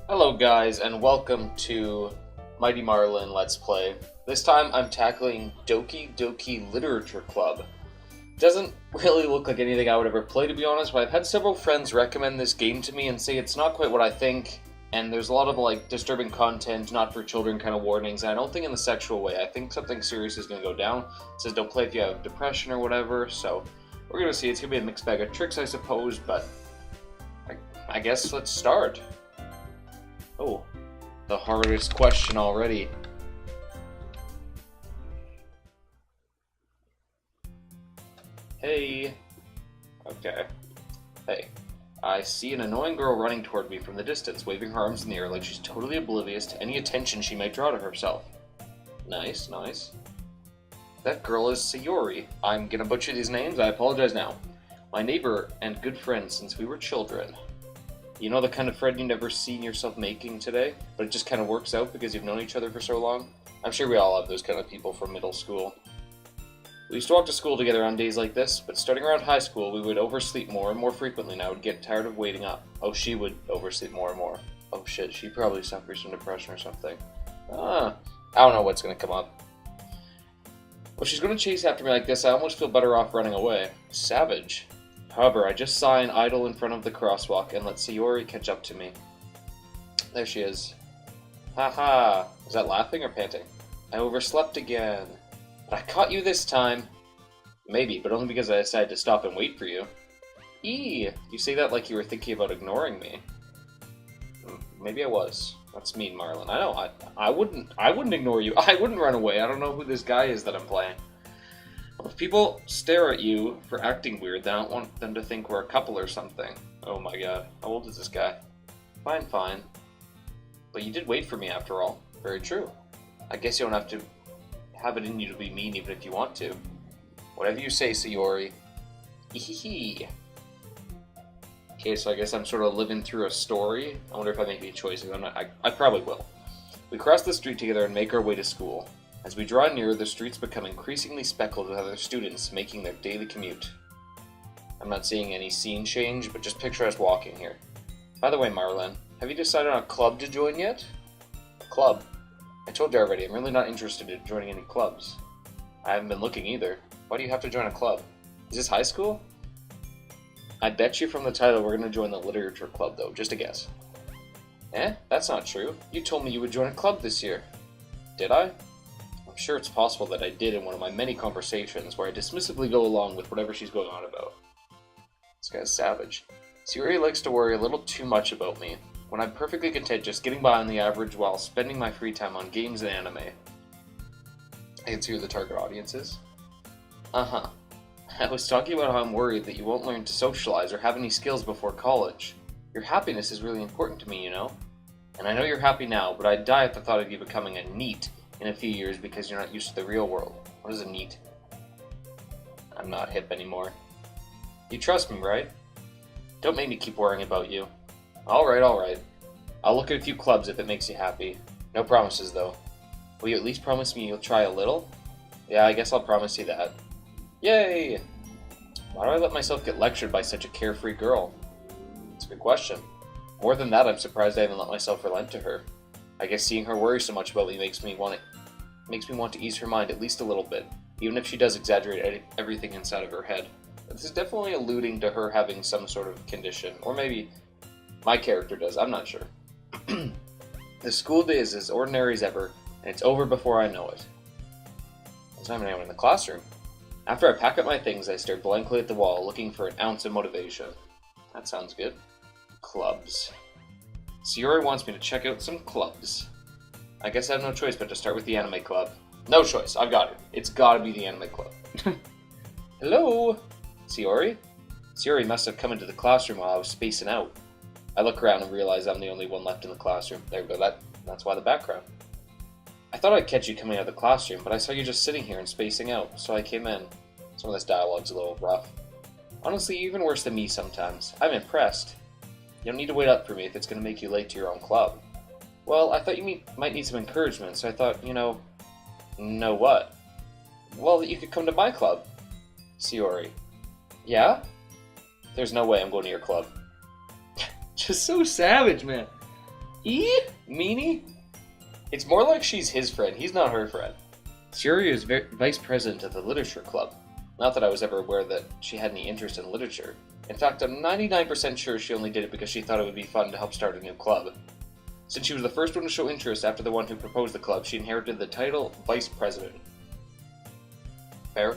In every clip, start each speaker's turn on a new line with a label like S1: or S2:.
S1: Hello guys, and welcome to Mighty Marlin Let's Play. This time I'm tackling Doki Doki Literature Club. Doesn't really look like anything I would ever play, to be honest, but I've had several friends recommend this game to me and say it's not quite what I think, and there's a lot of disturbing content, not for children kind of warnings, and I don't think in the sexual way. I think something serious is going to go down. It says don't play if you have depression or whatever, so we're going to see. It's going to be a mixed bag of tricks, I suppose, but I guess let's start. Oh, the hardest question already. Hey. Okay. Hey. I see an annoying girl running toward me from the distance, waving her arms in the air like she's totally oblivious to any attention she might draw to herself. Nice, nice. That girl is Sayori. I'm gonna butcher these names, I apologize now. My neighbor and good friend since we were children. You know the kind of friend you never seen yourself making today, but it just kind of works out because you've known each other for so long? I'm sure we all have those kind of people from middle school. We used to walk to school together on days like this, but starting around high school, we would oversleep more and more frequently, and I would get tired of waiting up. Oh, she would oversleep more and more. Oh shit, she probably suffers from depression or something. I don't know what's gonna come up. Well, she's gonna chase after me like this, I almost feel better off running away. Savage. However, I just saw an idol in front of the crosswalk and let Sayori catch up to me. There she is. Haha. Was that laughing or panting? I overslept again. But I caught you this time. Maybe, but only because I decided to stop and wait for you. You say that like you were thinking about ignoring me. Maybe I was. That's mean, Marlin. I know. I wouldn't ignore you. I wouldn't run away. I don't know who this guy is that I'm playing. If people stare at you for acting weird, then I don't want them to think we're a couple or something. Oh my god. How old is this guy? Fine, fine. But you did wait for me after all. Very true. I guess you don't have to have it in you to be mean even if you want to. Whatever you say, Sayori. Hehehe. Okay, so I guess I'm sort of living through a story. I wonder if I make any choices. I probably will. We cross the street together and make our way to school. As we draw nearer, the streets become increasingly speckled with other students making their daily commute. I'm not seeing any scene change, but just picture us walking here. By the way, Marlin, have you decided on a club to join yet? A club? I told you already, I'm really not interested in joining any clubs. I haven't been looking either. Why do you have to join a club? Is this high school? I bet you from the title we're going to join the literature club, though. Just a guess. That's not true. You told me you would join a club this year. Did I? I'm sure it's possible that I did in one of my many conversations where I dismissively go along with whatever she's going on about. This guy's savage. Sayori likes to worry a little too much about me, when I'm perfectly content just getting by on the average while spending my free time on games and anime. I can see who the target audience is. I was talking about how I'm worried that you won't learn to socialize or have any skills before college. Your happiness is really important to me, you know? And I know you're happy now, but I'd die at the thought of you becoming a NEET in a few years because you're not used to the real world. What is a NEET? I'm not hip anymore. You trust me, right? Don't make me keep worrying about you. Alright. I'll look at a few clubs if it makes you happy. No promises, though. Will you at least promise me you'll try a little? Yeah, I guess I'll promise you that. Yay! Why do I let myself get lectured by such a carefree girl? It's a good question. More than that, I'm surprised I haven't let myself relent to her. I guess seeing her worry so much about me makes me want to ease her mind at least a little bit, even if she does exaggerate everything inside of her head. This is definitely alluding to her having some sort of condition, or maybe my character does, I'm not sure. The school day is as ordinary as ever, and it's over before I know it. What time am I in the classroom? After I pack up my things, I stare blankly at the wall, looking for an ounce of motivation. That sounds good. Clubs. Sayori wants me to check out some clubs. I guess I have no choice but to start with the anime club. No choice, I've got it. It's gotta be the anime club. Hello? Sayori? Sayori must have come into the classroom while I was spacing out. I look around and realize I'm the only one left in the classroom. There we go, that's why the background. I thought I'd catch you coming out of the classroom, but I saw you just sitting here and spacing out, so I came in. Some of this dialogue's a little rough. Honestly, even worse than me sometimes. I'm impressed. You don't need to wait up for me if it's going to make you late to your own club. Well, I thought you might need some encouragement, so I thought, Know what? Well, that you could come to my club. Sayori. Yeah? There's no way I'm going to your club. Just so savage, man. Meanie? It's more like she's his friend. He's not her friend. Sayori is vice president of the Literature Club. Not that I was ever aware that she had any interest in literature. In fact, I'm 99% sure she only did it because she thought it would be fun to help start a new club. Since she was the first one to show interest after the one who proposed the club, she inherited the title Vice President. Fair?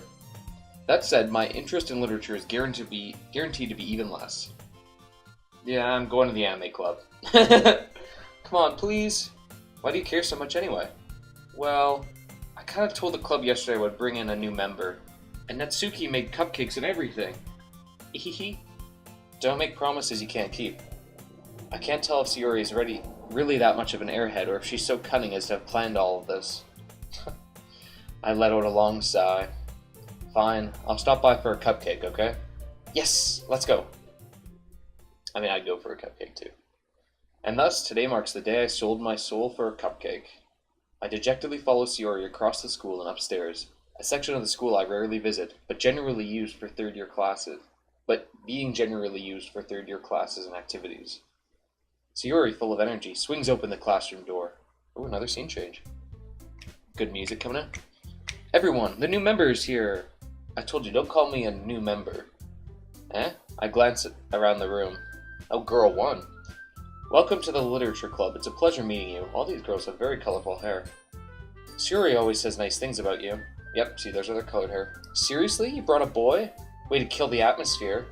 S1: That said, my interest in literature is guaranteed to be even less. Yeah, I'm going to the anime club. Come on, please. Why do you care so much anyway? Well, I kind of told the club yesterday I would bring in a new member, and Natsuki made cupcakes and everything. Hehe. Don't make promises you can't keep. I can't tell if Sayori is really that much of an airhead, or if she's so cunning as to have planned all of this. I let out a long sigh. Fine, I'll stop by for a cupcake, okay? Yes, let's go. I mean, I'd go for a cupcake too. And thus, today marks the day I sold my soul for a cupcake. I dejectedly follow Sayori across the school and upstairs, a section of the school I rarely visit, but being generally used for third-year classes and activities. Sayori, full of energy, swings open the classroom door. Oh, another scene change. Good music coming in. Everyone, the new member is here. I told you, don't call me a new member. Eh? I glance around the room. Oh, girl one. Welcome to the Literature Club. It's a pleasure meeting you. All these girls have very colorful hair. Sayori always says nice things about you. Yep, see, there's other colored hair. Seriously? You brought a boy? Way to kill the atmosphere.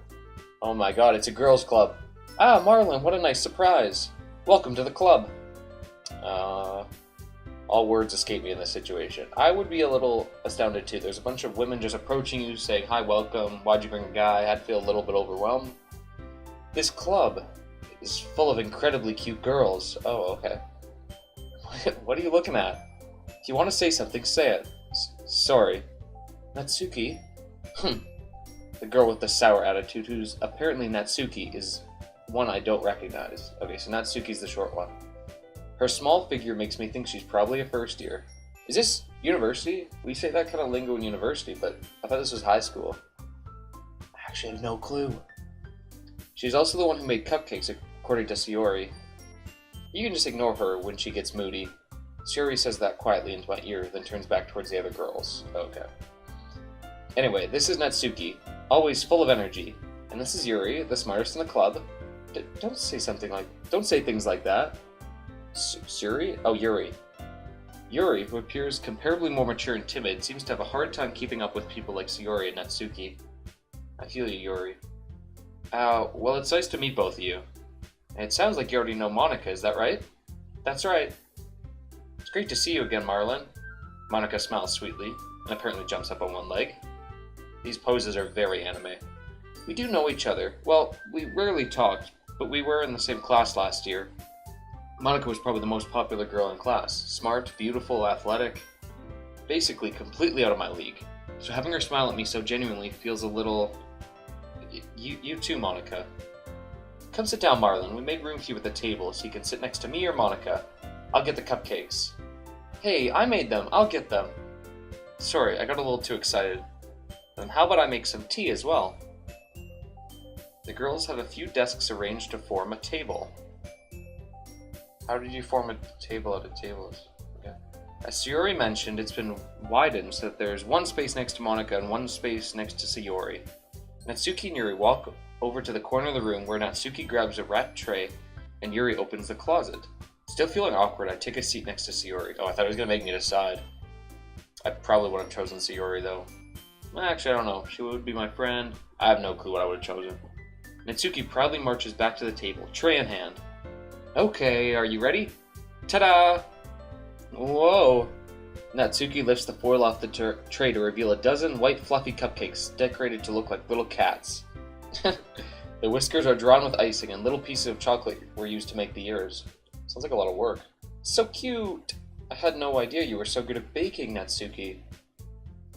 S1: Oh my god, it's a girls' club. Ah, Marlon, what a nice surprise. Welcome to the club. All words escape me in this situation. I would be a little astounded too. There's a bunch of women just approaching you, saying, hi, welcome, why'd you bring a guy? I'd feel a little bit overwhelmed. This club is full of incredibly cute girls. Oh, okay. What are you looking at? If you want to say something, say it. Sorry. Natsuki? The girl with the sour attitude, who's apparently Natsuki, is one I don't recognize. Okay, so Natsuki's the short one. Her small figure makes me think she's probably a first year. Is this university? We say that kind of lingo in university, but I thought this was high school. I actually have no clue. She's also the one who made cupcakes, according to Sayori. You can just ignore her when she gets moody. Sayori says that quietly into my ear, then turns back towards the other girls. Okay. Anyway, this is Natsuki, always full of energy. And this is Yuri, the smartest in the club. Don't say things like that. Yuri? Oh, Yuri. Yuri, who appears comparably more mature and timid, seems to have a hard time keeping up with people like Sayori and Natsuki. I feel you, Yuri. Well, it's nice to meet both of you. And it sounds like you already know Monica, is that right? That's right. It's great to see you again, Marlon. Monica smiles sweetly, and apparently jumps up on one leg. These poses are very anime. We do know each other. Well, we rarely talked, but we were in the same class last year. Monica was probably the most popular girl in class. Smart, beautiful, athletic. Basically, completely out of my league. So having her smile at me so genuinely feels a little... You too, Monica. Come sit down, Marlon. We made room for you at the table so you can sit next to me or Monica. I'll get the cupcakes. Hey, I made them. I'll get them. Sorry, I got a little too excited. And how about I make some tea as well? The girls have a few desks arranged to form a table. How did you form a table out of tables? Okay. As Sayori mentioned, it's been widened so that there's one space next to Monica and one space next to Sayori. Natsuki and Yuri walk over to the corner of the room where Natsuki grabs a wrapped tray and Yuri opens the closet. Still feeling awkward, I take a seat next to Sayori. Oh, I thought it was going to make me decide. I probably would have chosen Sayori, though. Actually, I don't know. She would be my friend. I have no clue what I would have chosen. Natsuki proudly marches back to the table, tray in hand. Okay, are you ready? Ta-da! Whoa! Natsuki lifts the foil off the tray to reveal a dozen white fluffy cupcakes decorated to look like little cats. The whiskers are drawn with icing and little pieces of chocolate were used to make the ears. Sounds like a lot of work. So cute! I had no idea you were so good at baking, Natsuki.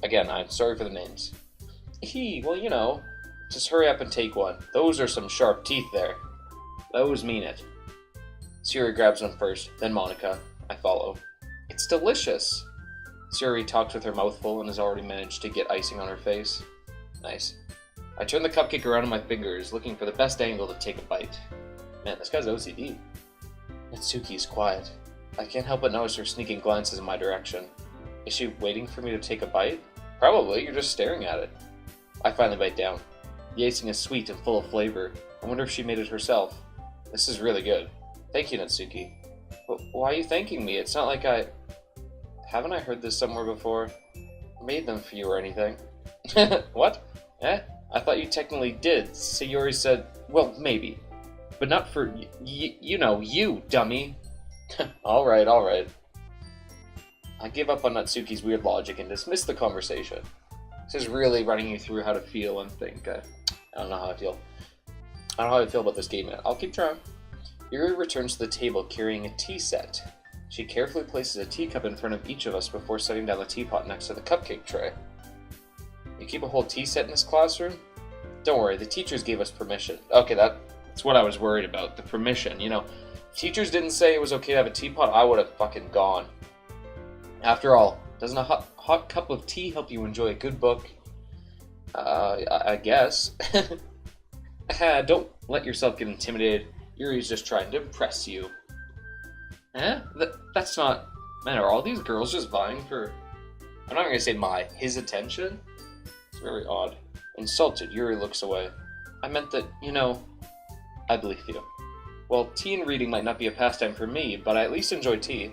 S1: Again, I'm sorry for the names. Well, you know, just hurry up and take one. Those are some sharp teeth there. Those mean it. Sayori grabs one first, then Monica. I follow. It's delicious! Sayori talks with her mouth full and has already managed to get icing on her face. Nice. I turn the cupcake around in my fingers, looking for the best angle to take a bite. Man, this guy's OCD. Natsuki's quiet. I can't help but notice her sneaking glances in my direction. Is she waiting for me to take a bite? Probably, you're just staring at it. I finally bite down. The icing is sweet and full of flavor. I wonder if she made it herself. This is really good. Thank you, Natsuki. But why are you thanking me? It's not like I... Haven't I heard this somewhere before? I made them for you or anything. What? I thought you technically did. Sayori said, well, maybe. But not for you know, you, dummy. Alright. I give up on Natsuki's weird logic and dismiss the conversation. This is really running you through how to feel and think. I don't know how I feel. I don't know how I feel about this game yet. I'll keep trying. Yuri returns to the table carrying a tea set. She carefully places a teacup in front of each of us before setting down the teapot next to the cupcake tray. You keep a whole tea set in this classroom? Don't worry, the teachers gave us permission. Okay, that's what I was worried about, the permission. You know, if teachers didn't say it was okay to have a teapot, I would have fucking gone. After all, doesn't a hot cup of tea help you enjoy a good book? I guess. Don't let yourself get intimidated. Yuri's just trying to impress you. That's not... Man, are all these girls just vying for... I'm not going to say his attention? It's very odd. Insulted, Yuri looks away. I meant that, I believe you. Well, tea and reading might not be a pastime for me, but I at least enjoy tea.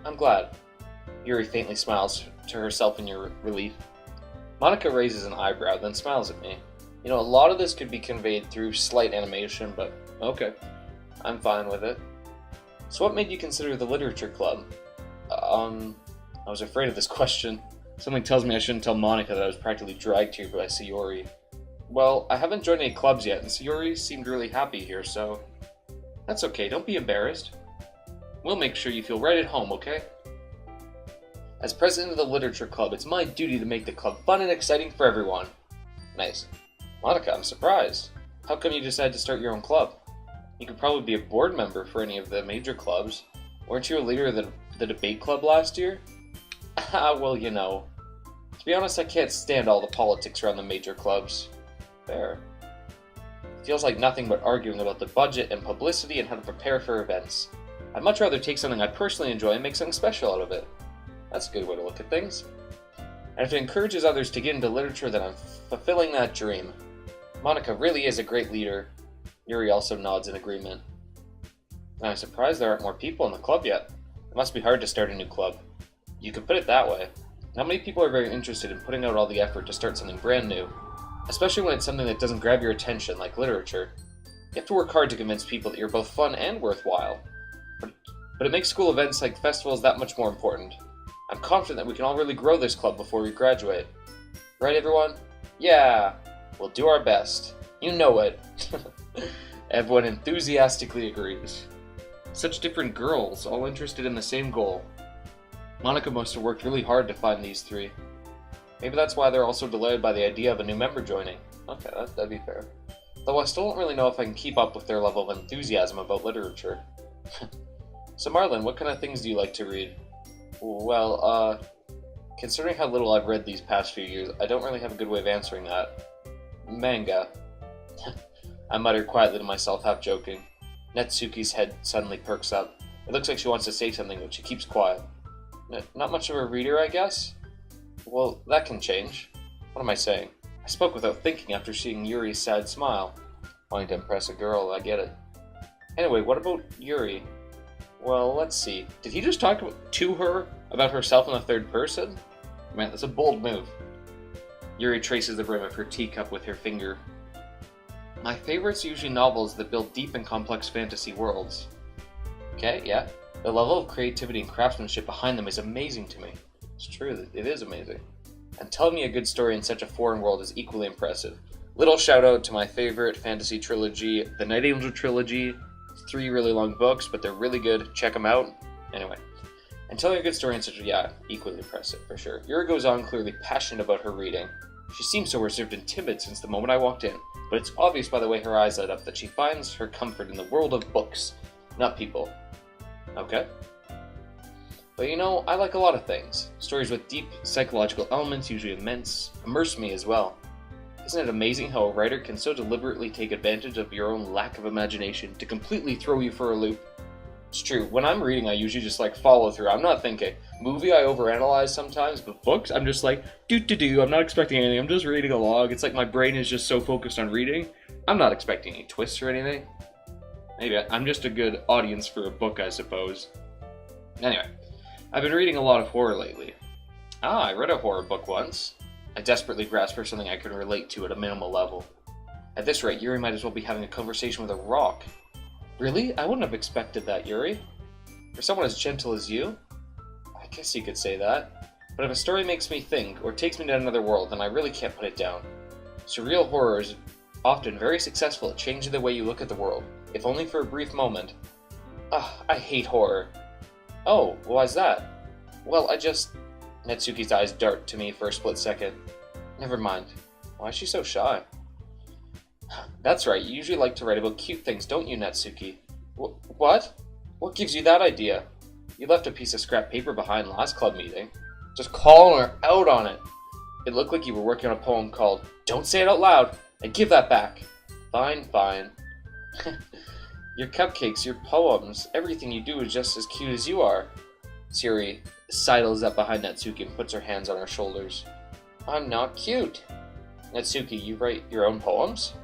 S1: I'm glad. Yuri faintly smiles to herself in your relief. Monica raises an eyebrow, then smiles at me. A lot of this could be conveyed through slight animation, but okay. I'm fine with it. So what made you consider the literature club? I was afraid of this question. Something tells me I shouldn't tell Monica that I was practically dragged here by Sayori. Well, I haven't joined any clubs yet, and Sayori seemed really happy here, so... That's okay, don't be embarrassed. We'll make sure you feel right at home, okay? As president of the literature club, it's my duty to make the club fun and exciting for everyone. Nice. Monica, I'm surprised. How come you decided to start your own club? You could probably be a board member for any of the major clubs. Weren't you a leader of the debate club last year? Well, To be honest, I can't stand all the politics around the major clubs. Fair. It feels like nothing but arguing about the budget and publicity and how to prepare for events. I'd much rather take something I personally enjoy and make something special out of it. That's a good way to look at things. And if it encourages others to get into literature, then I'm fulfilling that dream. Monica really is a great leader. Yuri also nods in agreement. I'm surprised there aren't more people in the club yet. It must be hard to start a new club. You could put it that way. Not many people are very interested in putting out all the effort to start something brand new, especially when it's something that doesn't grab your attention, like literature. You have to work hard to convince people that you're both fun and worthwhile. But it makes school events like festivals that much more important. I'm confident that we can all really grow this club before we graduate. Right, everyone? Yeah! We'll do our best. You know it. Everyone enthusiastically agrees. Such different girls, all interested in the same goal. Monica must have worked really hard to find these three. Maybe that's why they're also delayed by the idea of a new member joining. Okay, that'd be fair. Though I still don't really know if I can keep up with their level of enthusiasm about literature. So Marlon, what kind of things do you like to read? Well, considering how little I've read these past few years, I don't really have a good way of answering that. Manga. I muttered quietly to myself, half joking. Natsuki's head suddenly perks up. It looks like she wants to say something, but she keeps quiet. Not much of a reader, I guess? Well, that can change. What am I saying? I spoke without thinking after seeing Yuri's sad smile. Wanting to impress a girl, I get it. Anyway, what about Yuri? Well, let's see. Did he just talk to her about herself in the third person? Man, that's a bold move. Yuri traces the rim of her teacup with her finger. My favorites are usually novels that build deep and complex fantasy worlds. Okay, yeah. The level of creativity and craftsmanship behind them is amazing to me. It's true, it is amazing. And telling me a good story in such a foreign world is equally impressive. Little shout out to my favorite fantasy trilogy, the Night Angel trilogy. 3 really long books, but they're really good. Check them out. Anyway. And telling a good story in such a, equally impressive, for sure. Yuri goes on, clearly passionate about her reading. She seems so reserved and timid since the moment I walked in, but it's obvious by the way her eyes light up that she finds her comfort in the world of books, not people. Okay? But I like a lot of things. Stories with deep psychological elements, usually immerse me as well. Isn't it amazing how a writer can so deliberately take advantage of your own lack of imagination to completely throw you for a loop? It's true. When I'm reading, I usually just like follow through. I'm not thinking. Movie, I overanalyze sometimes, but books, I'm just like, do. I'm not expecting anything. I'm just reading a log. It's like my brain is just so focused on reading. I'm not expecting any twists or anything. Maybe I'm just a good audience for a book, I suppose. Anyway, I've been reading a lot of horror lately. I read a horror book once. I desperately grasped for something I could relate to at a minimal level. At this rate, Yuri might as well be having a conversation with a rock. Really? I wouldn't have expected that, Yuri. For someone as gentle as you? I guess you could say that. But if a story makes me think, or takes me to another world, then I really can't put it down. Surreal horror is often very successful at changing the way you look at the world, if only for a brief moment. I hate horror. Oh, why's that? Well, Natsuki's eyes dart to me for a split second. Never mind. Why is she so shy? That's right, you usually like to write about cute things, don't you, Natsuki? What? What gives you that idea? You left a piece of scrap paper behind last club meeting. Just calling her out on it. It looked like you were working on a poem called Don't Say It Out Loud, and give that back. Fine. Your cupcakes, your poems, everything you do is just as cute as you are. Yuri sidles up behind Natsuki and puts her hands on her shoulders. I'm not cute. Natsuki, you write your own poems?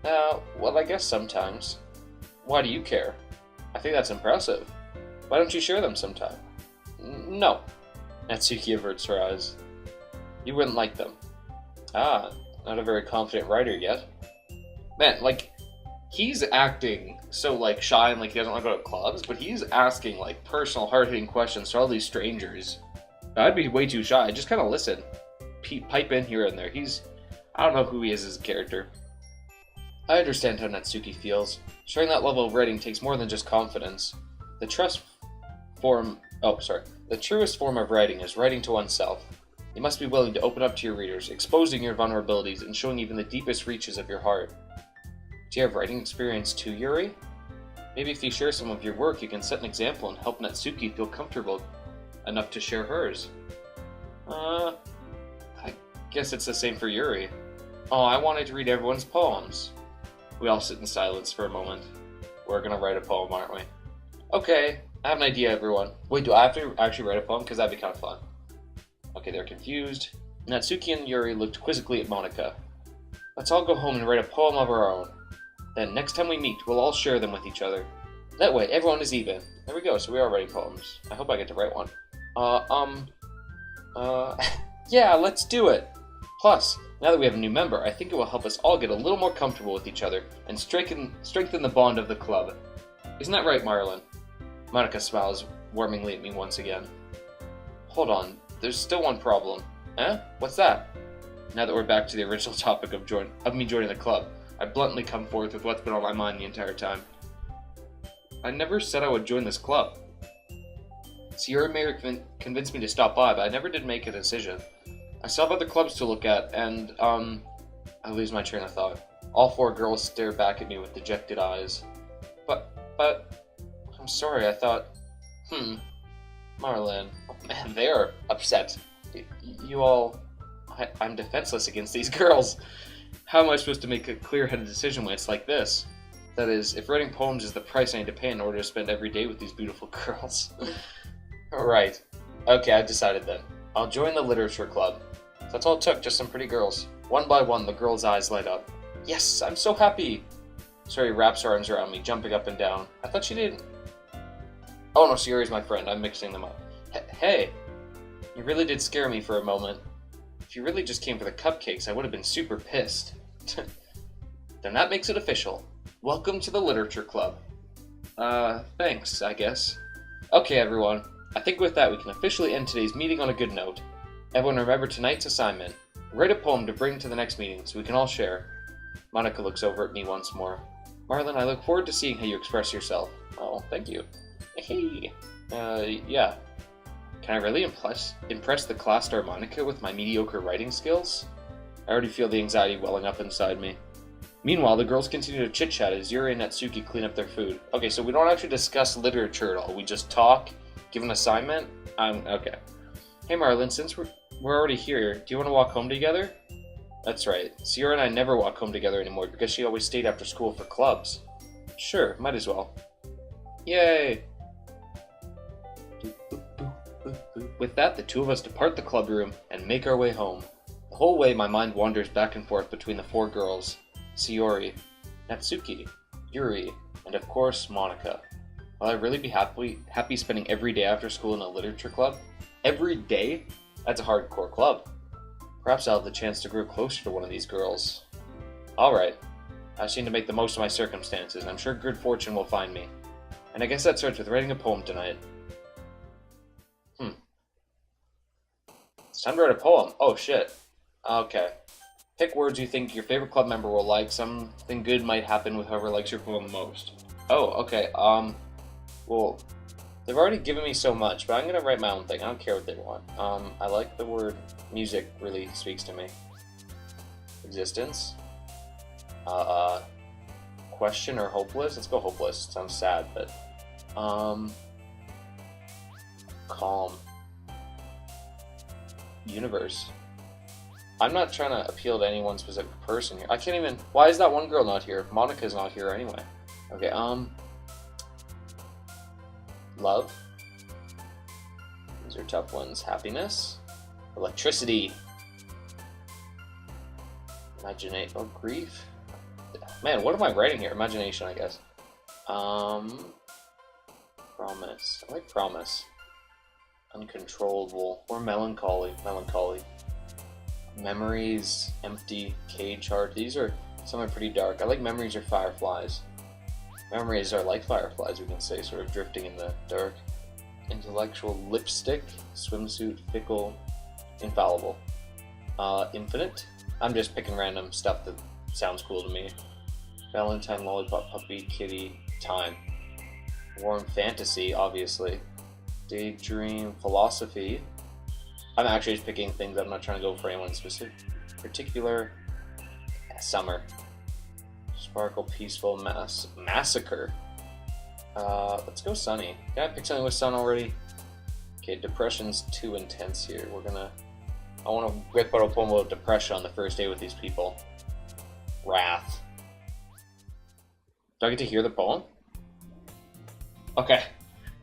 S1: Well, I guess sometimes. Why do you care? I think that's impressive. Why don't you share them sometime? No. Natsuki averts her eyes. You wouldn't like them. Not a very confident writer yet. Man, he's acting so, shy and he doesn't want to go to clubs, but he's asking, personal, hard-hitting questions to all these strangers. I'd be way too shy. Just kind of listen. Pipe in here and there. I don't know who he is as a character. I understand how Natsuki feels. Sharing that level of writing takes more than just confidence. The truest form of writing is writing to oneself. You must be willing to open up to your readers, exposing your vulnerabilities and showing even the deepest reaches of your heart. Do you have writing experience too, Yuri? Maybe if you share some of your work, you can set an example and help Natsuki feel comfortable enough to share hers. I guess it's the same for Yuri. Oh, I wanted to read everyone's poems. We all sit in silence for a moment. We're gonna write a poem, aren't we? Okay, I have an idea, everyone. Wait, do I have to actually write a poem? Because that'd be kind of fun. Okay, they're confused. Natsuki and Yuri looked quizzically at Monika. Let's all go home and write a poem of our own. Then, next time we meet, we'll all share them with each other. That way, everyone is even. There we go, so we are writing poems. I hope I get to write one. Yeah, let's do it! Plus, now that we have a new member, I think it will help us all get a little more comfortable with each other and strengthen the bond of the club. Isn't that right, Marlon? Monika smiles warmingly at me once again. Hold on, there's still one problem. Eh? What's that? Now that we're back to the original topic of me joining the club, I bluntly come forth with what's been on my mind the entire time. I never said I would join this club. Sierra may convinced me to stop by, but I never did make a decision. I still have other clubs to look at, and, I lose my train of thought. All four girls stare back at me with dejected eyes. But, I'm sorry, I thought, Marlon, oh man, they're upset. You all, I'm defenseless against these girls. How am I supposed to make a clear-headed decision when it's like this? That is, if writing poems is the price I need to pay in order to spend every day with these beautiful girls. Right. Okay, I've decided then. I'll join the literature club. That's all it took, just some pretty girls. One by one, the girls' eyes light up. Yes, I'm so happy! Sari wraps her arms around me, jumping up and down. I thought she didn't... Oh no, Sierra's my friend. I'm mixing them up. Hey! You really did scare me for a moment. If you really just came for the cupcakes, I would have been super pissed. Then that makes it official. Welcome to the literature club. Thanks, I guess. Okay, everyone. I think with that we can officially end today's meeting on a good note. Everyone remember tonight's assignment. Write a poem to bring to the next meeting so we can all share. Monika looks over at me once more. Marlon, I look forward to seeing how you express yourself. Oh, thank you. Hey. Yeah. Can I really impress the class star Monika with my mediocre writing skills? I already feel the anxiety welling up inside me. Meanwhile, the girls continue to chit-chat as Yuri and Natsuki clean up their food. Okay, so we don't actually discuss literature at all. We just talk, give an assignment. Okay. Hey Marlon, since we're already here, do you want to walk home together? That's right. Sierra and I never walk home together anymore because she always stayed after school for clubs. Sure, might as well. Yay! With that, the two of us depart the club room and make our way home. The whole way, my mind wanders back and forth between the four girls: Sayori, Natsuki, Yuri, and of course, Monica. Will I really be happy spending every day after school in a literature club? Every day? That's a hardcore club. Perhaps I'll have the chance to grow closer to one of these girls. Alright, I just need to make the most of my circumstances, and I'm sure good fortune will find me. And I guess that starts with writing a poem tonight. It's time to write a poem. Oh shit. Okay. Pick words you think your favorite club member will like. Something good might happen with whoever likes your poem most. Oh, okay. Well, they've already given me so much, but I'm gonna write my own thing. I don't care what they want. I like the word music really speaks to me. Existence. Question or hopeless? Let's go hopeless. Sounds sad, but calm. Universe. I'm not trying to appeal to any one specific person here. I can't even. Why is that one girl not here? Monica's not here anyway. Okay, love. These are tough ones. Happiness. Electricity. Imagination. Oh, grief. Man, what am I writing here? Imagination, I guess. Promise. I like promise. Uncontrollable. Or melancholy. Melancholy. Memories. Empty. Cage heart. These are somewhat pretty dark. I like memories or fireflies. Memories are like fireflies, we can say, sort of drifting in the dark. Intellectual. Lipstick. Swimsuit. Fickle. Infallible. Infinite. I'm just picking random stuff that sounds cool to me. Valentine, lollipop, puppy, kitty, time. Warm fantasy, obviously. Daydream, philosophy. I'm actually just picking things. I'm not trying to go for anyone specific. Particular. Summer. Sparkle, peaceful, massacre. Let's go sunny. Can I pick something with sun already? Okay, depression's too intense here. I want to whip out a poem about depression on the first day with these people. Wrath. Do I get to hear the poem? Okay.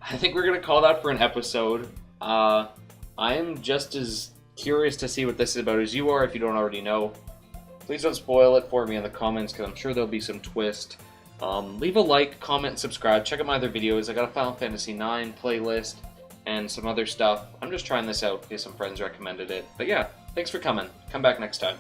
S1: I think we're going to call that for an episode. I am just as curious to see what this is about as you are, if you don't already know. Please don't spoil it for me in the comments, because I'm sure there'll be some twist. Leave a like, comment, subscribe. Check out my other videos. I got a Final Fantasy IX playlist and some other stuff. I'm just trying this out because some friends recommended it. But yeah, thanks for coming. Come back next time.